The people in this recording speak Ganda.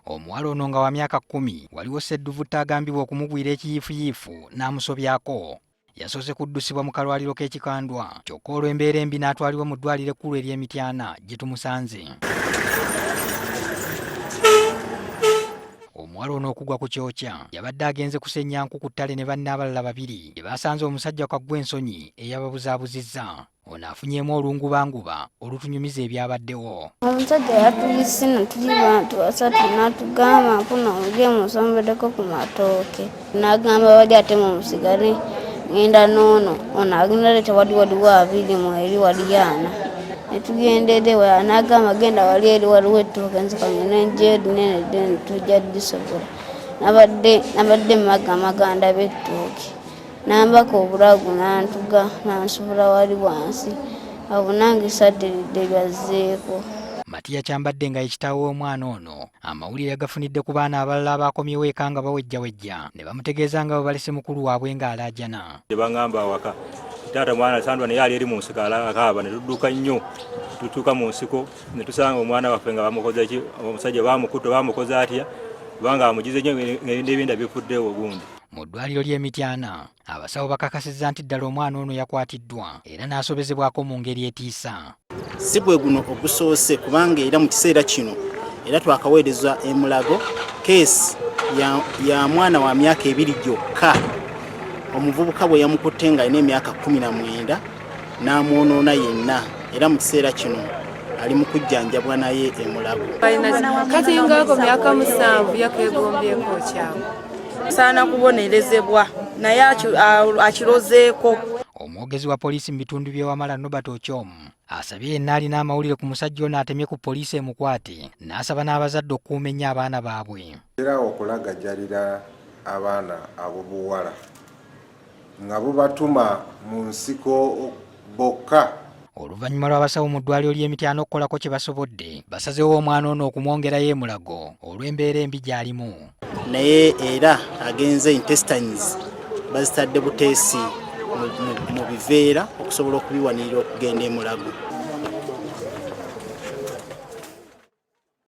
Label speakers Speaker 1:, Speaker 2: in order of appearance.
Speaker 1: Omuwala ono nga wa myaka 10 waliwo Ssedduvuta agambibwa okumugwira ekiyiifuyiifu n'amusobyako. Yasoose kuddusibwa mu kalwaliro k'ekikandwa kyokka olw'embeera embi n'atwalibwa mu ddwaliro ekkulu ery'Emityana gye tumusanze. Omuwala ono okugwa ku kyokya yabadde agenze kusenya nku ku ttale ne banne abalala 2 gye baasanze omusajja kaggwa ensonyi eyababuzaabuzizza. Ono afunyeemu olungubanguba olutunyumiza ebyabaddewo.
Speaker 2: Omusajja yatuyise ne tuli bantu 3 n'atugamba mpuna mugye musombedeko ku matooke. N'agamba wali ate mumusigale ngenda n'ono. Ono agenda leeta waliwo 2 mu eri waliyana. Netugendere wa n'agamba genda wali eri waliwo ettooke nzikanye n'enjeedu nene ddene tujja disobola. Nabadde maganda b'ettooke. Nambaka obulagu n'antuga n'ansubula wali wansi. Abo nange sadderidde byazzeeko.
Speaker 1: Matiya Kyambadde nga ekitaawo w'omwana ono amawulire gafunidde ku baana abalala abakomyewo eka nga bawejjawejja ne bamutegeeza nga babalese mukulu waabwe ng'alaajana.
Speaker 3: Bangamba awaka taata mwana Sandwa naye ali eri mu nsiko akaaba ne tudduka nnyo tutuuka mu nsiko ne tusanga omwana waffe nga bamukoze ki omusajja bamukutte bamukoze atya kubanga amugize nnyo n'ebinda bifuddewo gundi.
Speaker 1: Mu ddwaliro ly'Emityana abasawo bakakasizza nti ddala omwana ono yakwatiddwa era n'asobezebwako mu ngeri etiisa.
Speaker 4: Si bwe guno ogusoose kubanga era mu kiseera kino era twakaweereza e Mulago keesi ya mwana wa myaka 2 gyokka. Omuvubuka bwe yamukutte nga alina emyaka 19 n'amwonoona yenna era mu kiseera kino ali mu kujjanjabwa naye e Mulago.
Speaker 5: Kati ngako myaka 7 yakegombyeko kyawe. Saana kubonerezebwa naye akirozeeko.
Speaker 1: Omwogezi wa poliisi mu bitundu by'Ewamala Norbert Ochom asabye yenna alina amawulire ku musajja ono atemye ku poliisi emukwate n'asaba n'abazadde okukuuma ennyo abaana baabwe.
Speaker 6: Era okulagajjalira abaana ab'obuwala nga bubatuma mu nsiko bokka.
Speaker 1: Oluvannyuma lw'abasawo mu ddwaliro ly'Emityana okukolako kye basobodde basazeewo omwana ono okumwongerayo e Mulago olw'embeera embi gy'alimu.
Speaker 4: Naye era agenze intestines bazitadde buteesi mu biveera okusobola okubiwanirira okugenda e Mulago.